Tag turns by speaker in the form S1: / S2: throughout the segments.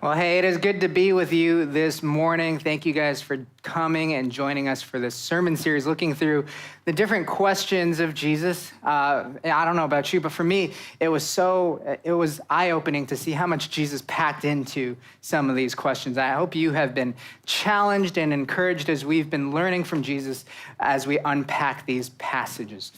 S1: Well, hey, it is good to be with you this morning. Thank you guys for coming and joining us for this sermon series, looking through the different questions of Jesus. I don't know about you, but for me, it was eye-opening to see how much Jesus packed into some of these questions. I hope you have been challenged and encouraged as we've been learning from Jesus as we unpack these passages.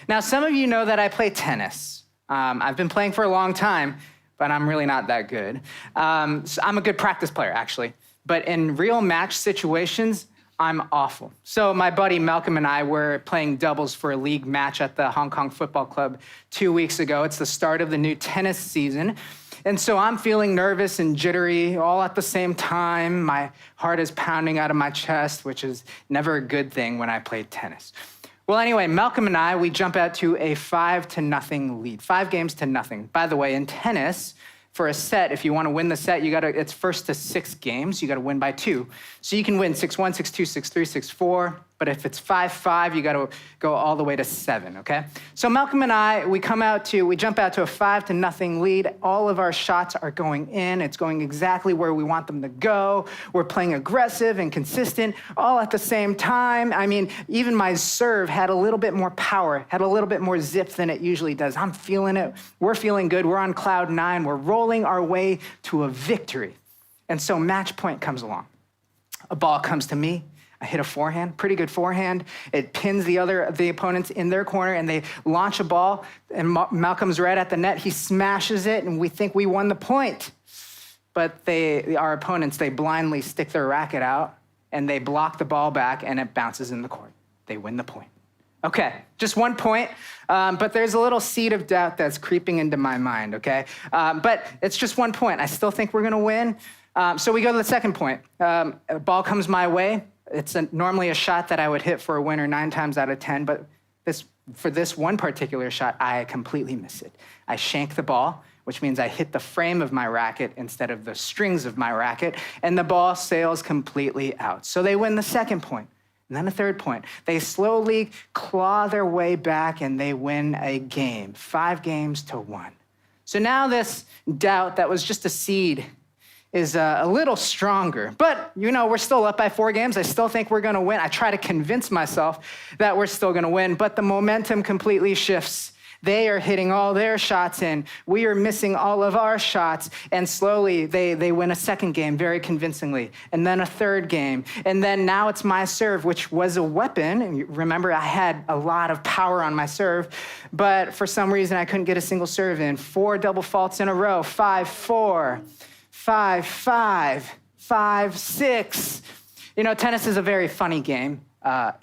S1: Now, some of you know that I play tennis. I've been playing for a long time, but I'm really not that good. So I'm a good practice player, actually. But in real match situations, I'm awful. So my buddy Malcolm and I were playing doubles for a league match at the Hong Kong Football Club 2 weeks ago. It's the start of the new tennis season. And so I'm feeling nervous and jittery all at the same time. My heart is pounding out of my chest, which is never a good thing when I play tennis. Well, anyway, Malcolm and I, we jump out to a 5-0 lead, 5 games to nothing. By the way, in tennis, for a set, if you want to win the set, it's first to 6 games. You got to win by 2. So you can win 6-1, 6-2, 6-3, 6-4. But if it's 5-5, you got to go all the way to 7, okay? So Malcolm and I, we jump out to a 5-0 lead. All of our shots are going in. It's going exactly where we want them to go. We're playing aggressive and consistent all at the same time. I mean, even my serve had a little bit more power, had a little bit more zip than it usually does. I'm feeling it. We're feeling good. We're on cloud 9. We're rolling our way to a victory. And so match point comes along. A ball comes to me. I hit a forehand, pretty good forehand. It pins the opponents in their corner, and they launch a ball, and Malcolm's right at the net. He smashes it, and we think we won the point. But our opponents, they blindly stick their racket out, and they block the ball back, and it bounces in the court. They win the point. Okay, just 1 point, but there's a little seed of doubt that's creeping into my mind, okay? But it's just 1 point. I still think we're gonna win. So we go to the second point. A ball comes my way. It's normally a shot that I would hit for a winner 9 times out of 10, but for this one particular shot, I completely miss it. I shank the ball, which means I hit the frame of my racket instead of the strings of my racket, and the ball sails completely out. So they win the second point, and then a third point. They slowly claw their way back, and they win a game, 5 games to 1. So now this doubt that was just a seed is a little stronger. But, we're still up by 4 games. I still think we're going to win. I try to convince myself that we're still going to win, but the momentum completely shifts. They are hitting all their shots in. We are missing all of our shots. And slowly, they win a second game very convincingly, and then a third game. And then now it's my serve, which was a weapon. And remember, I had a lot of power on my serve, but for some reason, I couldn't get a single serve in. 4 double faults in a row, 5-4. 5-5, 5-6. Tennis is a very funny game.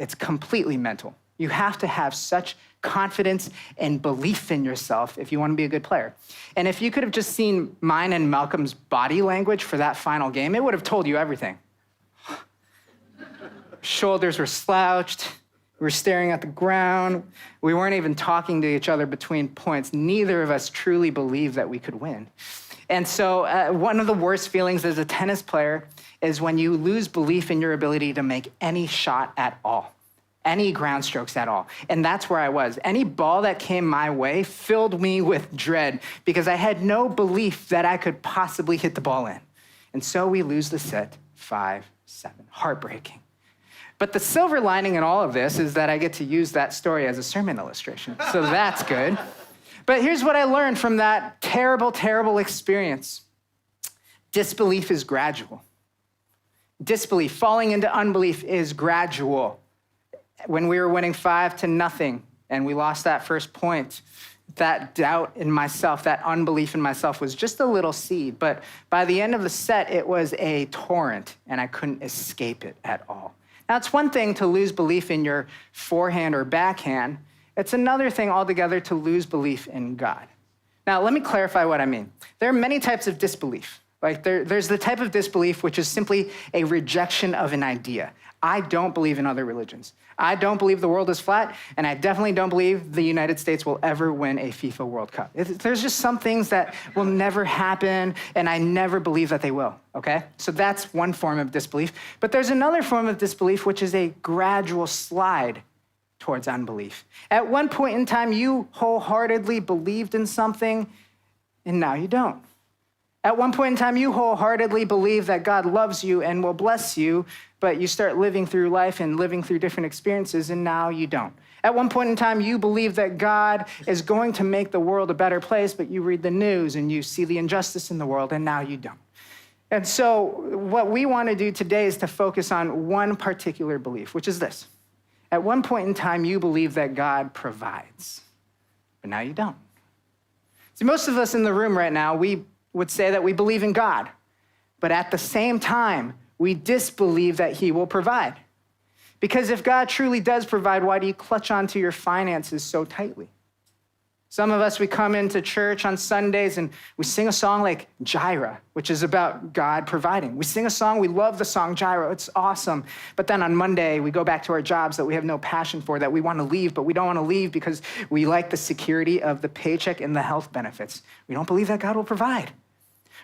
S1: It's completely mental. You have to have such confidence and belief in yourself if you want to be a good player. And if you could have just seen mine and Malcolm's body language for that final game, it would have told you everything. Shoulders were slouched. We were staring at the ground. We weren't even talking to each other between points. Neither of us truly believed that we could win. And so one of the worst feelings as a tennis player is when you lose belief in your ability to make any shot at all, any ground strokes at all. And that's where I was. Any ball that came my way filled me with dread because I had no belief that I could possibly hit the ball in. And so we lose the set 5-7, heartbreaking. But the silver lining in all of this is that I get to use that story as a sermon illustration. So that's good. But here's what I learned from that terrible, terrible experience. Disbelief is gradual. Disbelief, falling into unbelief is gradual. When we were winning 5-0 and we lost that first point, that doubt in myself, that unbelief in myself was just a little seed. But by the end of the set, it was a torrent and I couldn't escape it at all. Now, it's one thing to lose belief in your forehand or backhand. It's another thing altogether to lose belief in God. Now, let me clarify what I mean. There are many types of disbelief. There's the type of disbelief which is simply a rejection of an idea. I don't believe in other religions. I don't believe the world is flat, and I definitely don't believe the United States will ever win a FIFA World Cup. There's just some things that will never happen, and I never believe that they will, okay? So that's one form of disbelief. But there's another form of disbelief, which is a gradual slide towards unbelief. At one point in time, you wholeheartedly believed in something, and now you don't. At one point in time, you wholeheartedly believe that God loves you and will bless you, but you start living through life and living through different experiences, and now you don't. At one point in time, you believe that God is going to make the world a better place, but you read the news and you see the injustice in the world, and now you don't. And so what we want to do today is to focus on one particular belief, which is this. At one point in time, you believe that God provides, but now you don't. See, most of us in the room right now, we would say that we believe in God, but at the same time, we disbelieve that he will provide. Because if God truly does provide, why do you clutch onto your finances so tightly? Some of us, we come into church on Sundays and we sing a song like Jireh, which is about God providing. We sing a song, we love the song Jireh, it's awesome. But then on Monday, we go back to our jobs that we have no passion for, that we want to leave, but we don't want to leave because we like the security of the paycheck and the health benefits. We don't believe that God will provide.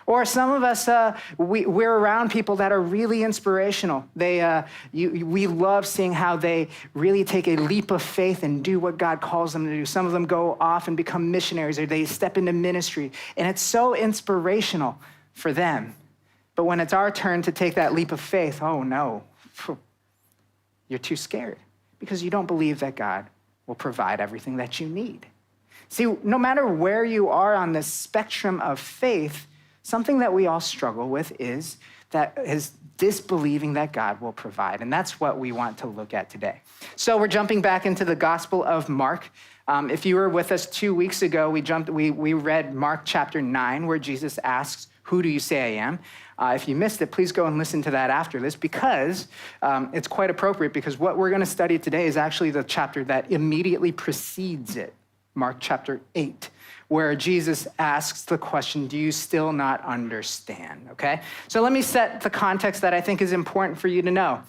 S1: Or some of us, we're around people that are really inspirational. We love seeing how they really take a leap of faith and do what God calls them to do. Some of them go off and become missionaries, or they step into ministry. And it's so inspirational for them. But when it's our turn to take that leap of faith, oh no, you're too scared because you don't believe that God will provide everything that you need. See, no matter where you are on this spectrum of faith, something that we all struggle with is disbelieving that God will provide. And that's what we want to look at today. So we're jumping back into the Gospel of Mark. If you were with us 2 weeks ago, we read Mark chapter 9, where Jesus asks, "Who do you say I am?" If you missed it, please go and listen to that after this, because it's quite appropriate, because what we're going to study today is actually the chapter that immediately precedes it, Mark chapter 8. Where Jesus asks the question, do you still not understand, okay? So let me set the context that I think is important for you to know.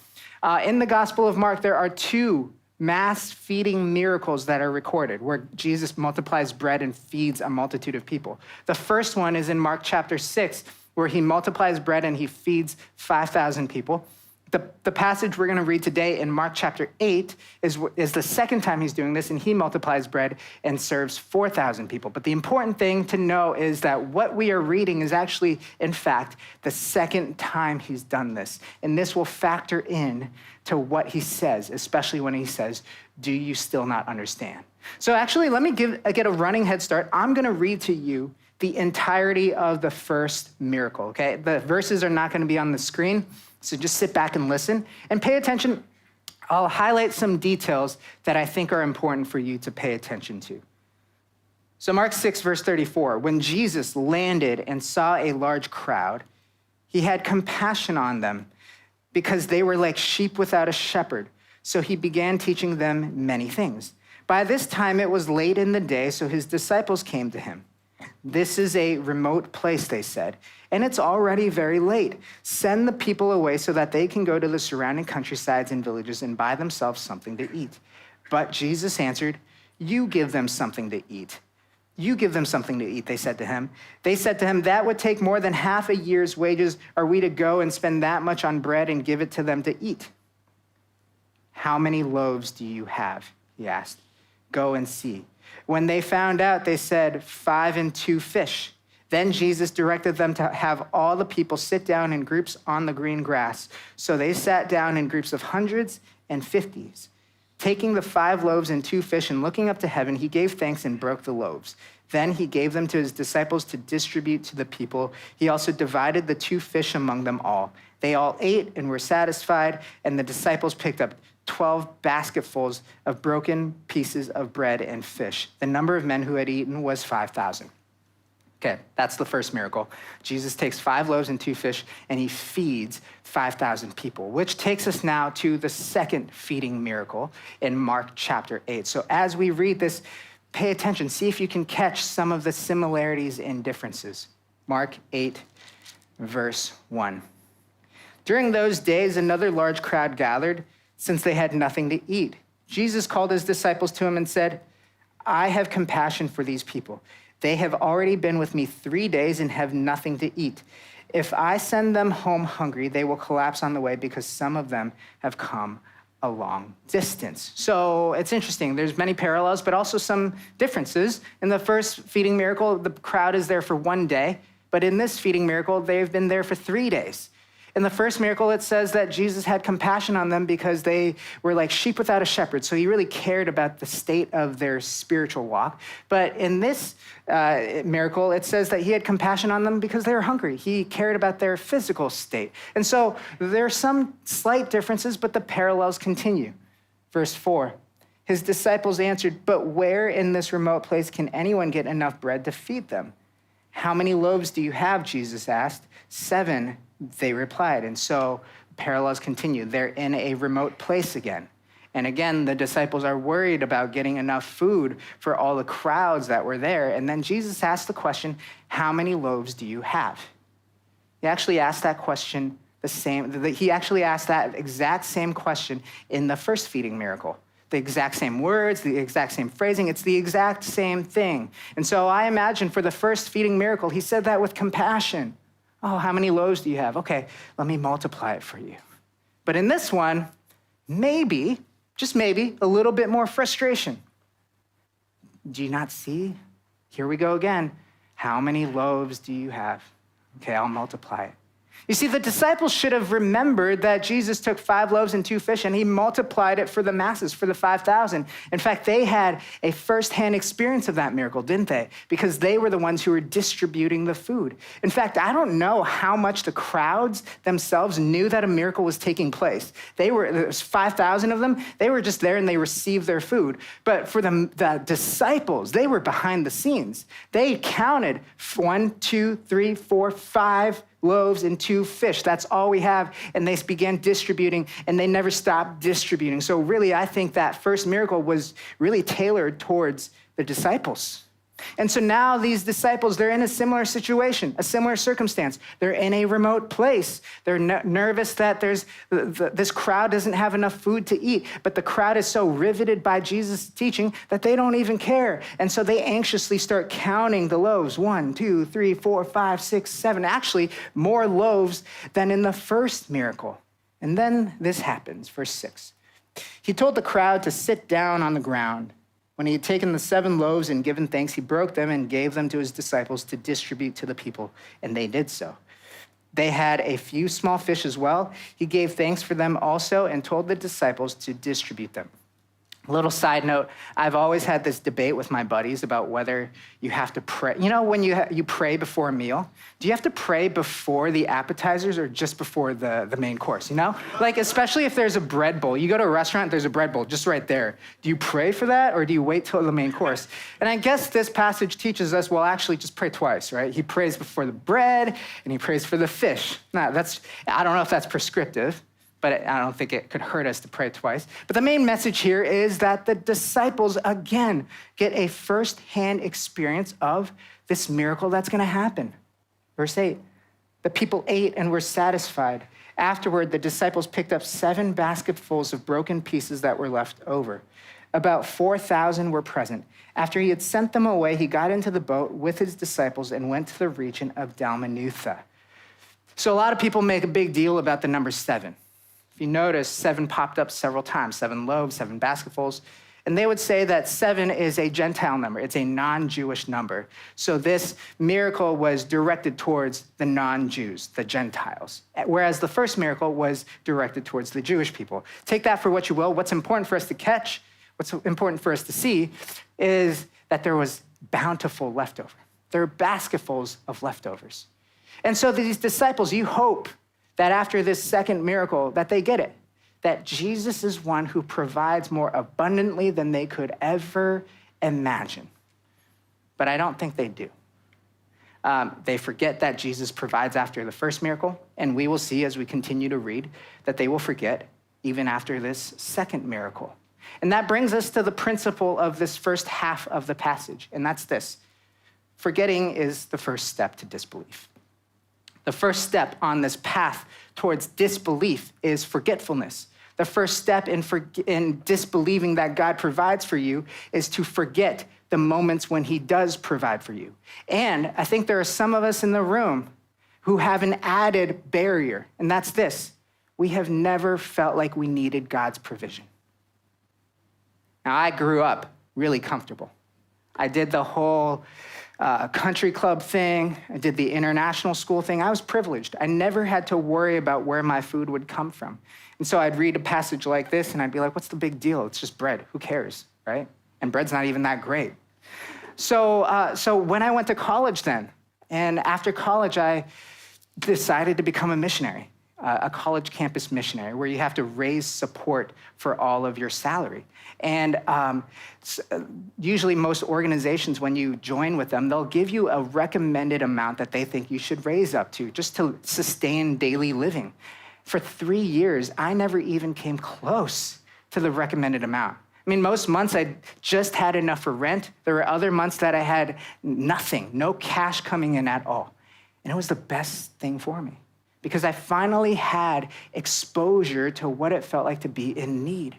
S1: In the Gospel of Mark, there are 2 mass feeding miracles that are recorded, where Jesus multiplies bread and feeds a multitude of people. The first one is in Mark chapter 6, where he multiplies bread and he feeds 5,000 people. The passage we're going to read today in Mark chapter 8 is the second time he's doing this, and he multiplies bread and serves 4,000 people. But the important thing to know is that what we are reading is actually, in fact, the second time he's done this. And this will factor in to what he says, especially when he says, do you still not understand? So actually, let me get a running head start. I'm going to read to you the entirety of the first miracle, okay? The verses are not going to be on the screen. So just sit back and listen and pay attention. I'll highlight some details that I think are important for you to pay attention to. So Mark 6, verse 34, when Jesus landed and saw a large crowd, he had compassion on them because they were like sheep without a shepherd. So he began teaching them many things. By this time, it was late in the day, so his disciples came to him. This is a remote place, they said, and it's already very late. Send the people away so that they can go to the surrounding countrysides and villages and buy themselves something to eat. But Jesus answered, you give them something to eat. You give them something to eat, they said to him. They said to him, that would take more than half a year's wages. Are we to go and spend that much on bread and give it to them to eat? How many loaves do you have? He asked. Go and see. When they found out, they said, 5 and 2 fish. Then Jesus directed them to have all the people sit down in groups on the green grass. So they sat down in groups of hundreds and 50s. Taking the 5 loaves and 2 fish and looking up to heaven, he gave thanks and broke the loaves. Then he gave them to his disciples to distribute to the people. He also divided the 2 fish among them all. They all ate and were satisfied, and the disciples picked up 12 basketfuls of broken pieces of bread and fish. The number of men who had eaten was 5,000. Okay, that's the first miracle. Jesus takes 5 loaves and 2 fish, and he feeds 5,000 people, which takes us now to the second feeding miracle in Mark chapter 8. So as we read this, pay attention. See if you can catch some of the similarities and differences. Mark 8, verse 1. During those days, another large crowd gathered, since they had nothing to eat. Jesus called his disciples to him and said, I have compassion for these people. They have already been with me 3 days and have nothing to eat. If I send them home hungry, they will collapse on the way because some of them have come a long distance. So it's interesting. There's many parallels, but also some differences. In the first feeding miracle, the crowd is there for 1 day, But in this feeding miracle, they've been there for 3 days. In the first miracle, it says that Jesus had compassion on them because they were like sheep without a shepherd. So he really cared about the state of their spiritual walk. But in this miracle, it says that he had compassion on them because they were hungry. He cared about their physical state. And so there are some slight differences, but the parallels continue. Verse 4, his disciples answered, "But where in this remote place can anyone get enough bread to feed them?" "How many loaves do you have?" Jesus asked. "7," they replied. And so parallels continue. They're in a remote place again. And again, the disciples are worried about getting enough food for all the crowds that were there. And then Jesus asked the question, "How many loaves do you have?" He actually asked that question he actually asked that exact same question in the first feeding miracle. The exact same words, the exact same phrasing. It's the exact same thing. And so I imagine for the first feeding miracle, he said that with compassion. "Oh, how many loaves do you have? Okay, let me multiply it for you." But in this one, maybe, just maybe, a little bit more frustration. "Do you not see? Here we go again. How many loaves do you have? Okay, I'll multiply it." You see, the disciples should have remembered that Jesus took 5 loaves and 2 fish and he multiplied it for the masses, for the 5,000. In fact, they had a firsthand experience of that miracle, didn't they? Because they were the ones who were distributing the food. In fact, I don't know how much the crowds themselves knew that a miracle was taking place. There was 5,000 of them. They were just there and they received their food. But for the disciples, they were behind the scenes. They counted 1, 2, 3, 4, 5 loaves and 2 fish. That's all we have. And they began distributing, and they never stopped distributing. So really, I think that first miracle was really tailored towards the disciples. And so now these disciples, they're in a similar situation, a similar circumstance. They're in a remote place. They're nervous that this crowd doesn't have enough food to eat, but the crowd is so riveted by Jesus' teaching that they don't even care. And so they anxiously start counting the loaves. 1, 2, 3, 4, 5, 6, 7, actually more loaves than in the first miracle. And then this happens, verse 6. He told the crowd to sit down on the ground. When he had taken the 7 loaves and given thanks, he broke them and gave them to his disciples to distribute to the people, and they did so. They had a few small fish as well. He gave thanks for them also and told the disciples to distribute them. A little side note, I've always had this debate with my buddies about whether you have to pray. You know, when you pray before a meal, do you have to pray before the appetizers or just before the main course, you know? Like, especially if there's a bread bowl. You go to a restaurant, there's a bread bowl just right there. Do you pray for that or do you wait till the main course? And I guess this passage teaches us, well, actually just pray twice, right? He prays before the bread and he prays for the fish. Now, I don't know if that's prescriptive, but I don't think it could hurt us to pray twice. But the main message here is that the disciples, again, get a firsthand experience of this miracle that's going to happen. Verse 8, the people ate and were satisfied. Afterward, the disciples picked up 7 basketfuls of broken pieces that were left over. About 4,000 were present. After he had sent them away, he got into the boat with his disciples and went to the region of Dalmanutha. So a lot of people make a big deal about the number 7. If you notice, 7 popped up several times, 7 loaves, 7 basketfuls. And they would say that 7 is a Gentile number. It's a non-Jewish number. So this miracle was directed towards the non-Jews, the Gentiles, whereas the first miracle was directed towards the Jewish people. Take that for what you will. What's important for us to catch, what's important for us to see is that there was bountiful leftover. There are basketfuls of leftovers. And so these disciples, you hope that after this second miracle, that they get it, that Jesus is one who provides more abundantly than they could ever imagine. But I don't think they do. They forget that Jesus provides after the first miracle, and we will see as we continue to read that they will forget even after this second miracle. And that brings us to the principle of this first half of the passage, and that's this. Forgetting is the first step to disbelief. The first step on this path towards disbelief is forgetfulness. The first step in disbelieving that God provides for you is to forget the moments when he does provide for you. And I think there are some of us in the room who have an added barrier, and that's this. We have never felt like we needed God's provision. Now, I grew up really comfortable. I did the whole, country club thing. I did the international school thing. I was privileged. I never had to worry about where my food would come from. And so I'd read a passage like this, and I'd be like, what's the big deal? It's just bread. Who cares, right? And bread's not even that great. So when I went to college then, and after college, I decided to become a missionary, a college campus missionary, where you have to raise support for all of your salary. And usually most organizations, when you join with them, they'll give you a recommended amount that they think you should raise up to just to sustain daily living. For 3 years, I never even came close to the recommended amount. I mean, most months I just had enough for rent. There were other months that I had nothing, no cash coming in at all. And it was the best thing for me because I finally had exposure to what it felt like to be in need.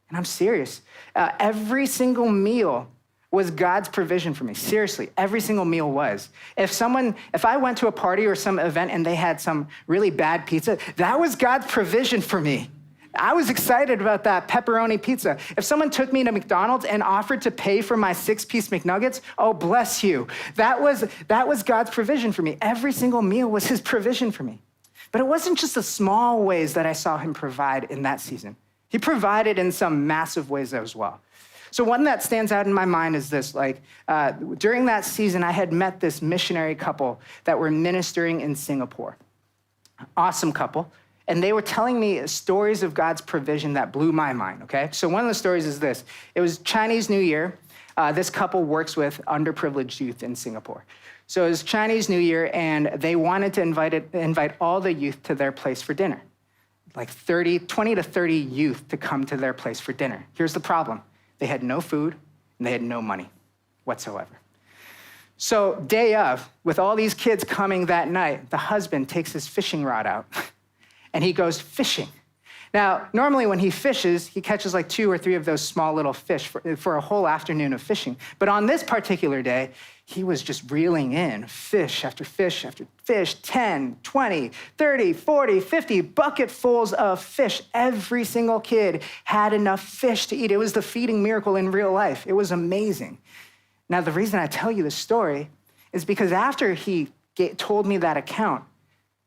S1: And I'm serious. Every single meal was God's provision for me. Seriously, every single meal was. If I went to a party or some event and they had some really bad pizza, that was God's provision for me. I was excited about that pepperoni pizza. If someone took me to McDonald's and offered to pay for my 6-piece McNuggets, oh, bless you. That was God's provision for me. Every single meal was his provision for me. But it wasn't just the small ways that I saw him provide in that season. He provided in some massive ways as well. So one that stands out in my mind is this, during that season, I had met this missionary couple that were ministering in Singapore. Awesome couple. And they were telling me stories of God's provision that blew my mind, okay? So one of the stories is this. It was Chinese New Year. This couple works with underprivileged youth in Singapore. So it was Chinese New Year, and they wanted to invite all the youth to their place for dinner. Like 20 to 30 youth to come to their place for dinner. Here's the problem. They had no food, and they had no money whatsoever. So day of, with all these kids coming that night, the husband takes his fishing rod out, and he goes fishing. Now, normally when he fishes, he catches like 2 or 3 of those small little fish for a whole afternoon of fishing. But on this particular day, he was just reeling in fish after fish after fish, 10, 20, 30, 40, 50 bucketfuls of fish. Every single kid had enough fish to eat. It was the feeding miracle in real life. It was amazing. Now, the reason I tell you this story is because after he told me that account,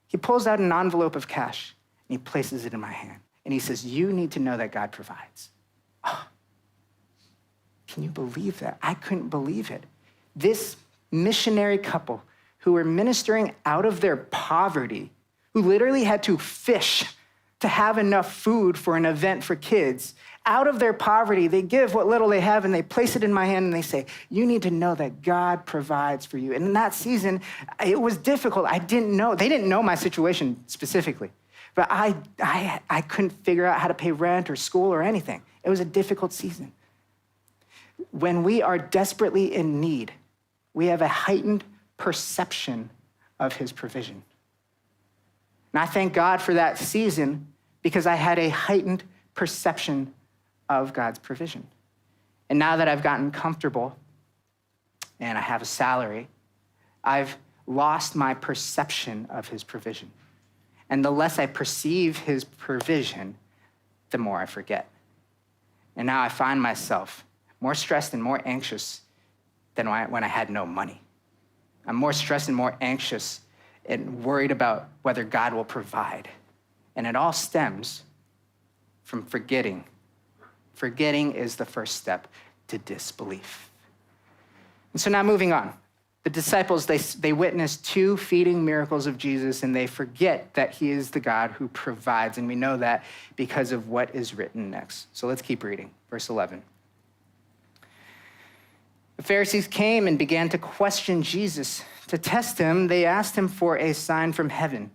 S1: he pulls out an envelope of cash and he places it in my hand. And he says, you need to know that God provides. Oh, can you believe that? I couldn't believe it. This missionary couple who were ministering out of their poverty, who literally had to fish to have enough food for an event for kids, out of their poverty, they give what little they have and they place it in my hand and they say, you need to know that God provides for you. And in that season, it was difficult. They didn't know my situation specifically. But I couldn't figure out how to pay rent or school or anything. It was a difficult season. When we are desperately in need, we have a heightened perception of his provision. And I thank God for that season because I had a heightened perception of God's provision. And now that I've gotten comfortable and I have a salary, I've lost my perception of his provision. And the less I perceive his provision, the more I forget. And now I find myself more stressed and more anxious than when I had no money. I'm more stressed and more anxious and worried about whether God will provide. And it all stems from forgetting. Forgetting is the first step to disbelief. And so now moving on. The disciples, they witness 2 feeding miracles of Jesus, and they forget that he is the God who provides. And we know that because of what is written next. So let's keep reading. Verse 11. The Pharisees came and began to question Jesus. To test him, they asked him for a sign from heaven.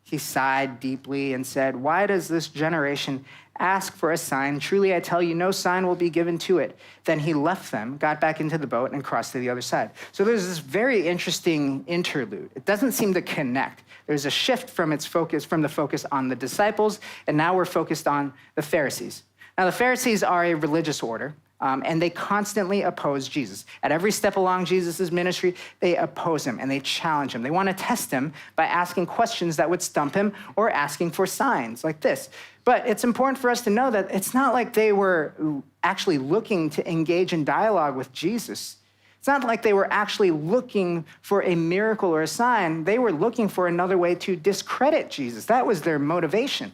S1: He sighed deeply and said, why does this generation ask for a sign? Truly, I tell you, no sign will be given to it. Then he left them, got back into the boat, and crossed to the other side. So there's this very interesting interlude. It doesn't seem to connect. There's a shift from the focus on the disciples, and now we're focused on the Pharisees. Now, the Pharisees are a religious order. And they constantly oppose Jesus. At every step along Jesus' ministry, they oppose him and they challenge him. They want to test him by asking questions that would stump him or asking for signs like this. But it's important for us to know that it's not like they were actually looking to engage in dialogue with Jesus. It's not like they were actually looking for a miracle or a sign. They were looking for another way to discredit Jesus. That was their motivation.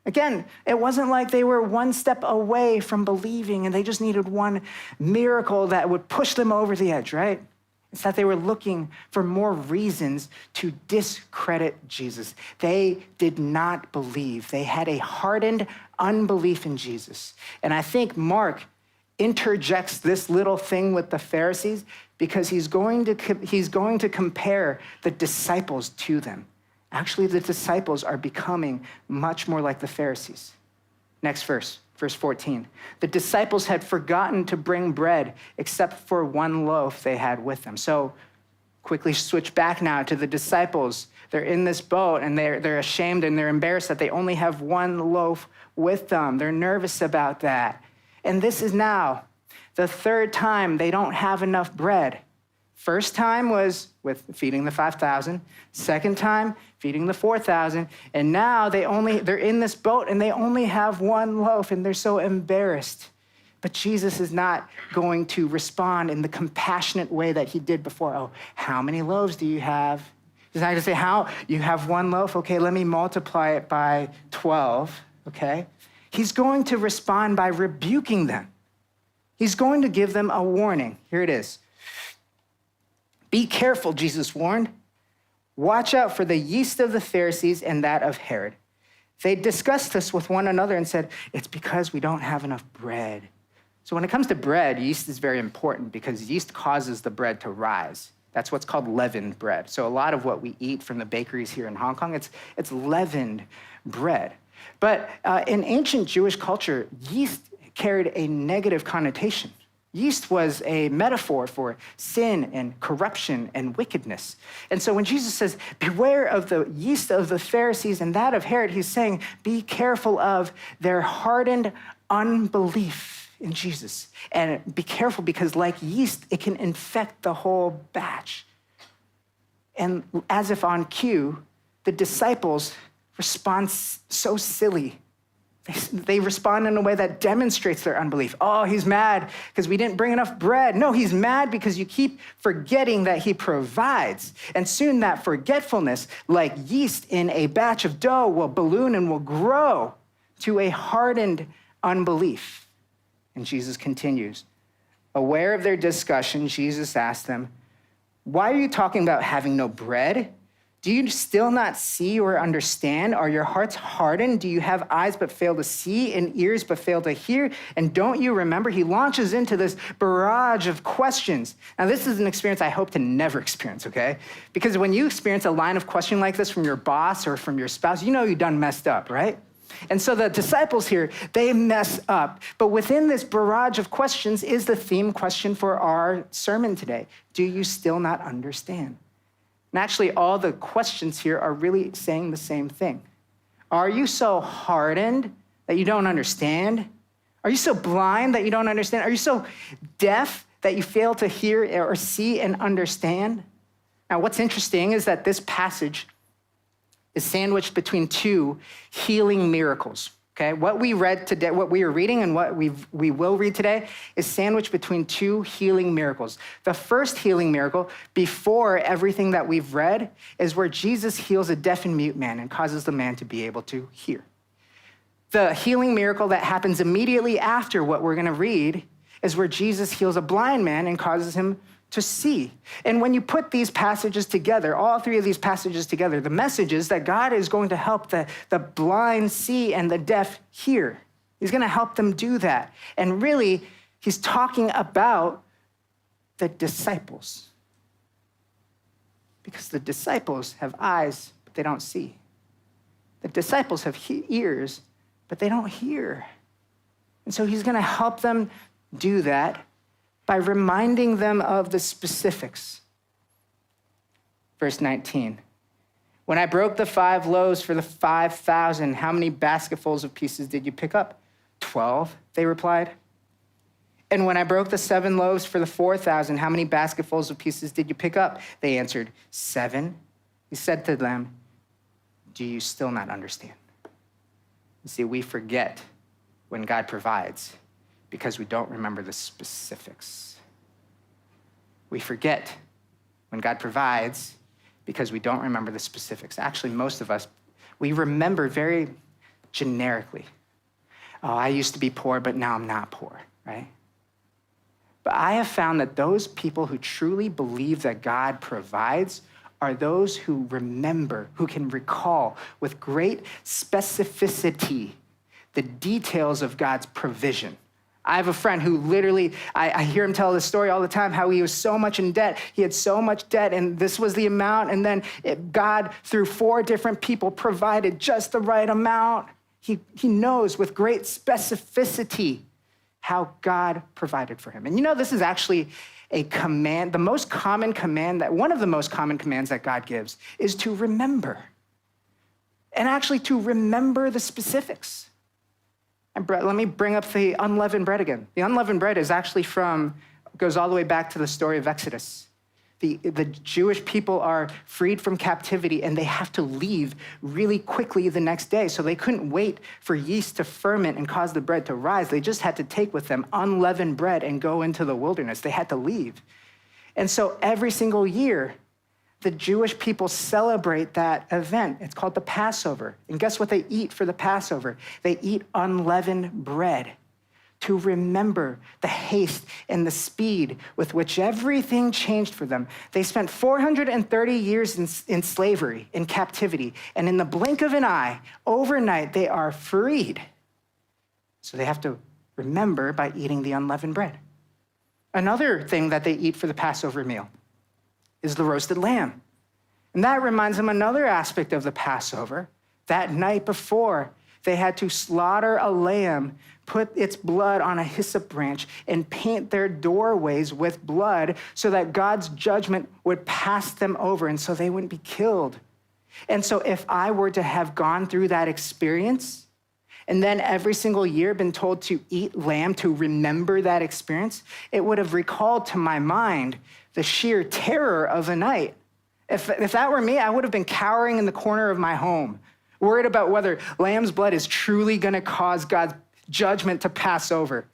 S1: Again, it wasn't like they were one step away from believing and they just needed one miracle that would push them over the edge, right? It's that they were looking for more reasons to discredit Jesus. They did not believe. They had a hardened unbelief in Jesus. And I think Mark interjects this little thing with the Pharisees because he's going to compare the disciples to them. Actually, the disciples are becoming much more like the Pharisees. Next verse 14. The disciples had forgotten to bring bread except for one loaf they had with them. So quickly switch back now to the disciples. They're in this boat and they're ashamed and they're embarrassed that they only have one loaf with them. They're nervous about that. And this is now the third time they don't have enough bread. First time was with feeding the 5,000. Second time, feeding the 4,000. And now they're in this boat and they only have one loaf and they're so embarrassed. But Jesus is not going to respond in the compassionate way that he did before. Oh, how many loaves do you have? He's not going to say, how? You have one loaf? Okay, let me multiply it by 12, okay? He's going to respond by rebuking them. He's going to give them a warning. Here it is. Be careful, Jesus warned. Watch out for the yeast of the Pharisees and that of Herod. They discussed this with one another and said, it's because we don't have enough bread. So when it comes to bread, yeast is very important because yeast causes the bread to rise. That's what's called leavened bread. So a lot of what we eat from the bakeries here in Hong Kong, it's leavened bread. But in ancient Jewish culture, yeast carried a negative connotation. Yeast was a metaphor for sin and corruption and wickedness. And so when Jesus says, beware of the yeast of the Pharisees and that of Herod, he's saying, be careful of their hardened unbelief in Jesus. And be careful because like yeast, it can infect the whole batch. And as if on cue, the disciples respond so silly. They respond in a way that demonstrates their unbelief. Oh, he's mad because we didn't bring enough bread. No, he's mad because you keep forgetting that he provides. And soon that forgetfulness, like yeast in a batch of dough, will balloon and will grow to a hardened unbelief. And Jesus continues. Aware of their discussion, Jesus asked them, why are you talking about having no bread? Do you still not see or understand? Are your hearts hardened? Do you have eyes but fail to see and ears but fail to hear? And don't you remember? He launches into this barrage of questions. Now, this is an experience I hope to never experience, okay? Because when you experience a line of questioning like this from your boss or from your spouse, you know you done messed up, right? And so the disciples here, they mess up. But within this barrage of questions is the theme question for our sermon today. Do you still not understand? And actually, all the questions here are really saying the same thing. Are you so hardened that you don't understand? Are you so blind that you don't understand? Are you so deaf that you fail to hear or see and understand? Now, what's interesting is that this passage is sandwiched between two healing miracles. Okay, what we read today, what we are reading and what we will read today is sandwiched between two healing miracles. The first healing miracle, before everything that we've read, is where Jesus heals a deaf and mute man and causes the man to be able to hear. The healing miracle that happens immediately after what we're going to read is where Jesus heals a blind man and causes him to see. And when you put these passages together, all three of these passages together, the message is that God is going to help the blind see and the deaf hear. He's going to help them do that. And really, he's talking about the disciples. Because the disciples have eyes, but they don't see. The disciples have ears, but they don't hear. And so he's going to help them do that by reminding them of the specifics. Verse 19, when I broke the 5 loaves for the 5,000, how many basketfuls of pieces did you pick up? 12, they replied. And when I broke the 7 loaves for the 4,000, how many basketfuls of pieces did you pick up? They answered, 7. He said to them, do you still not understand? You see, we forget when God provides because we don't remember the specifics. We forget when God provides because we don't remember the specifics. Actually, most of us, we remember very generically. Oh, I used to be poor, but now I'm not poor, right? But I have found that those people who truly believe that God provides are those who remember, who can recall with great specificity the details of God's provision. I have a friend who literally, I hear him tell this story all the time, how he was so much in debt. He had so much debt, and this was the amount, and then God, through 4 different people, provided just the right amount. He knows with great specificity how God provided for him. And this is actually a command, the most common command, one of the most common commands that God gives is to remember. And actually to remember the specifics. And let me bring up the unleavened bread again. The unleavened bread is actually goes all the way back to the story of Exodus. The Jewish people are freed from captivity and they have to leave really quickly the next day. So they couldn't wait for yeast to ferment and cause the bread to rise. They just had to take with them unleavened bread and go into the wilderness. They had to leave. And so every single year, the Jewish people celebrate that event. It's called the Passover. And guess what they eat for the Passover? They eat unleavened bread to remember the haste and the speed with which everything changed for them. They spent 430 years in slavery, in captivity, and in the blink of an eye, overnight, they are freed. So they have to remember by eating the unleavened bread. Another thing that they eat for the Passover meal is the roasted lamb. And that reminds them another aspect of the Passover. That night before, they had to slaughter a lamb, put its blood on a hyssop branch, and paint their doorways with blood so that God's judgment would pass them over and so they wouldn't be killed. And so if I were to have gone through that experience and then every single year been told to eat lamb to remember that experience, it would have recalled to my mind the sheer terror of the night. If that were me, I would have been cowering in the corner of my home, worried about whether lamb's blood is truly going to cause God's judgment to pass over.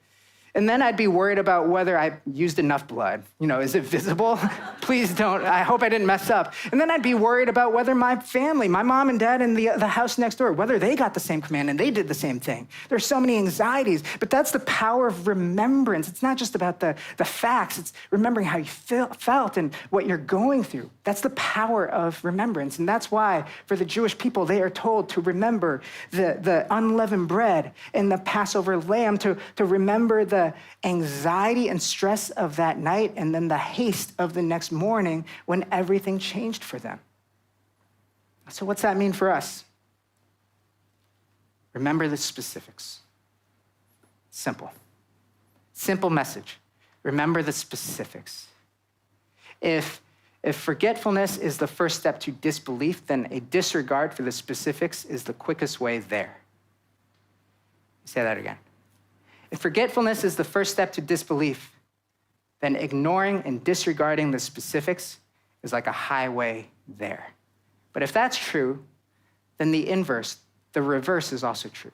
S1: And then I'd be worried about whether I used enough blood. Is it visible? Please don't. I hope I didn't mess up. And then I'd be worried about whether my family, my mom and dad in the house next door, whether they got the same command and they did the same thing. There's so many anxieties, but that's the power of remembrance. It's not just about the facts. It's remembering how you felt and what you're going through. That's the power of remembrance. And that's why for the Jewish people, they are told to remember the unleavened bread and the Passover lamb, to remember the anxiety and stress of that night, and then the haste of the next morning when everything changed for them. So what's that mean for us? Remember the specifics. Simple message. Remember the specifics. If forgetfulness is the first step to disbelief, then a disregard for the specifics is the quickest way there. Say that again. If forgetfulness is the first step to disbelief, then ignoring and disregarding the specifics is like a highway there. But if that's true, then the reverse is also true.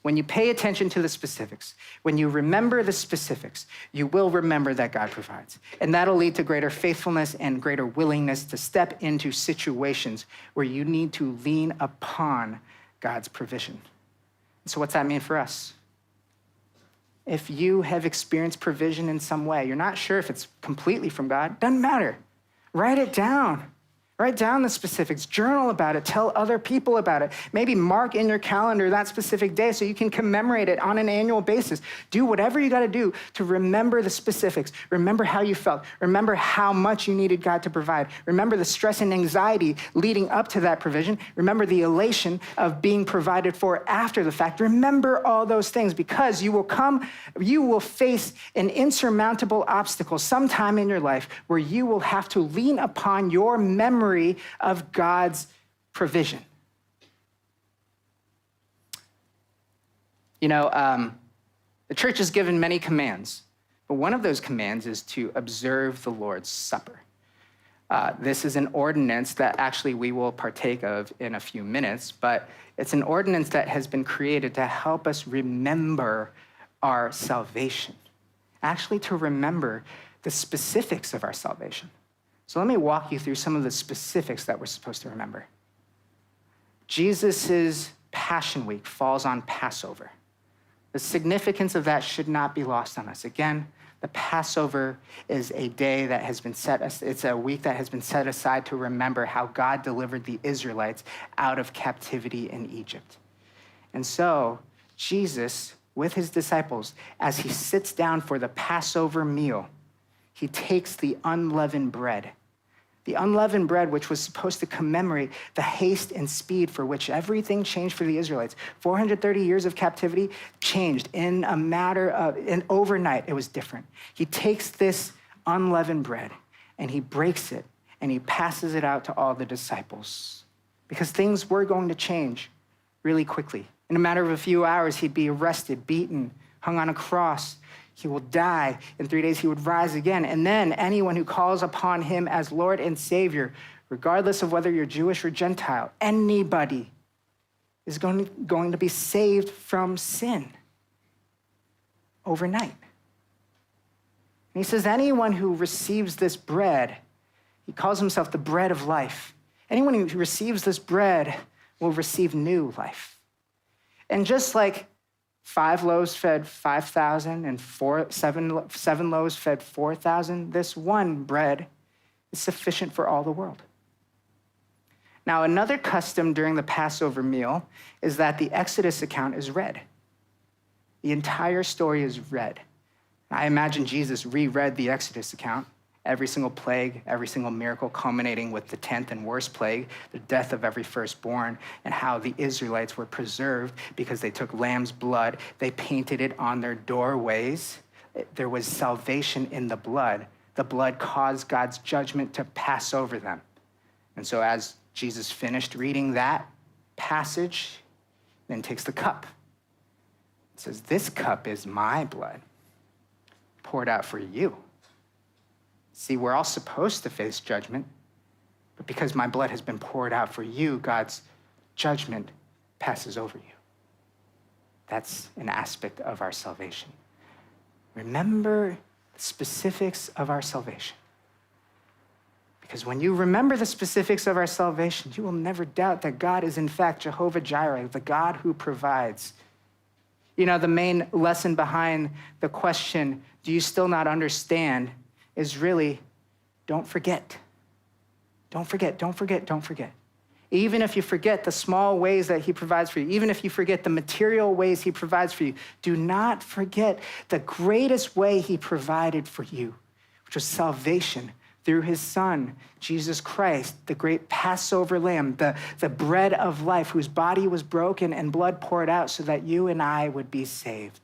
S1: When you pay attention to the specifics, when you remember the specifics, you will remember that God provides. And that'll lead to greater faithfulness and greater willingness to step into situations where you need to lean upon God's provision. So what's that mean for us? If you have experienced provision in some way, you're not sure if it's completely from God, doesn't matter. Write it down. Write down the specifics, journal about it, tell other people about it. Maybe mark in your calendar that specific day so you can commemorate it on an annual basis. Do whatever you got to do to remember the specifics. Remember how you felt. Remember how much you needed God to provide. Remember the stress and anxiety leading up to that provision. Remember the elation of being provided for after the fact. Remember all those things, because you will face an insurmountable obstacle sometime in your life where you will have to lean upon your memory of God's provision. The church has given many commands, but one of those commands is to observe the Lord's Supper. This is an ordinance that actually we will partake of in a few minutes, but it's an ordinance that has been created to help us remember our salvation, actually to remember the specifics of our salvation. So let me walk you through some of the specifics that we're supposed to remember. Jesus' Passion Week falls on Passover. The significance of that should not be lost on us. Again, the Passover is a day that has been it's a week that has been set aside to remember how God delivered the Israelites out of captivity in Egypt. And so Jesus, with his disciples, as he sits down for the Passover meal, he takes the unleavened bread. The unleavened bread, which was supposed to commemorate the haste and speed for which everything changed for the Israelites. 430 years of captivity changed in a matter of, overnight, it was different. He takes this unleavened bread and he breaks it and he passes it out to all the disciples because things were going to change really quickly. In a matter of a few hours, he'd be arrested, beaten, hung on a cross. He will die. In 3 days, he would rise again. And then anyone who calls upon him as Lord and Savior, regardless of whether you're Jewish or Gentile, anybody is going to be saved from sin overnight. And he says, anyone who receives this bread, he calls himself the bread of life. Anyone who receives this bread will receive new life. And just like 5 loaves fed 5,000 and seven loaves fed 4,000. This one bread is sufficient for all the world. Now, another custom during the Passover meal is that the Exodus account is read. The entire story is read. I imagine Jesus reread the Exodus account, every single plague, every single miracle, culminating with the 10th and worst plague, the death of every firstborn, and how the Israelites were preserved because they took lamb's blood, they painted it on their doorways. There was salvation in the blood. The blood caused God's judgment to pass over them. And so as Jesus finished reading that passage, then takes the cup. It says, "This cup is my blood, poured out for you." See, we're all supposed to face judgment, but because my blood has been poured out for you, God's judgment passes over you. That's an aspect of our salvation. Remember the specifics of our salvation. Because when you remember the specifics of our salvation, you will never doubt that God is in fact Jehovah Jireh, the God who provides. You know, the main lesson behind the question, do you still not understand, is really, don't forget. Don't forget, don't forget, don't forget. Even if you forget the small ways that he provides for you, even if you forget the material ways he provides for you, do not forget the greatest way he provided for you, which was salvation through his son, Jesus Christ, the great Passover lamb, the bread of life, whose body was broken and blood poured out so that you and I would be saved.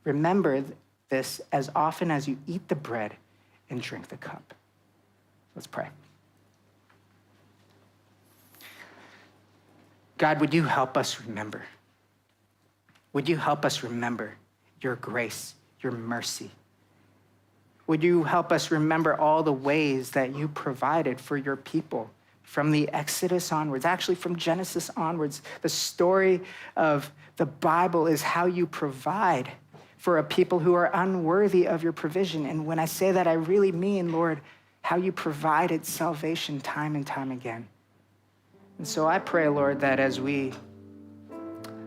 S1: Remember this as often as you eat the bread and drink the cup. Let's pray. God, would you help us remember? Would you help us remember your grace, your mercy? Would you help us remember all the ways that you provided for your people from the Exodus onwards, actually from Genesis onwards? The story of the Bible is how you provide for a people who are unworthy of your provision. And when I say that, I really mean, Lord, how you provided salvation time and time again. And so I pray, Lord, that as we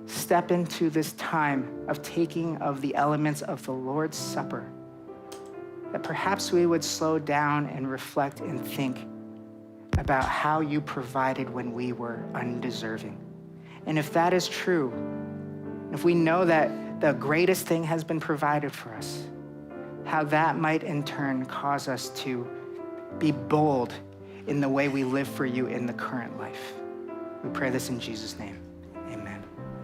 S1: step into this time of taking of the elements of the Lord's Supper, that perhaps we would slow down and reflect and think about how you provided when we were undeserving. And if that is true, if we know that the greatest thing has been provided for us, how that might in turn cause us to be bold in the way we live for you in the current life. We pray this in Jesus' name.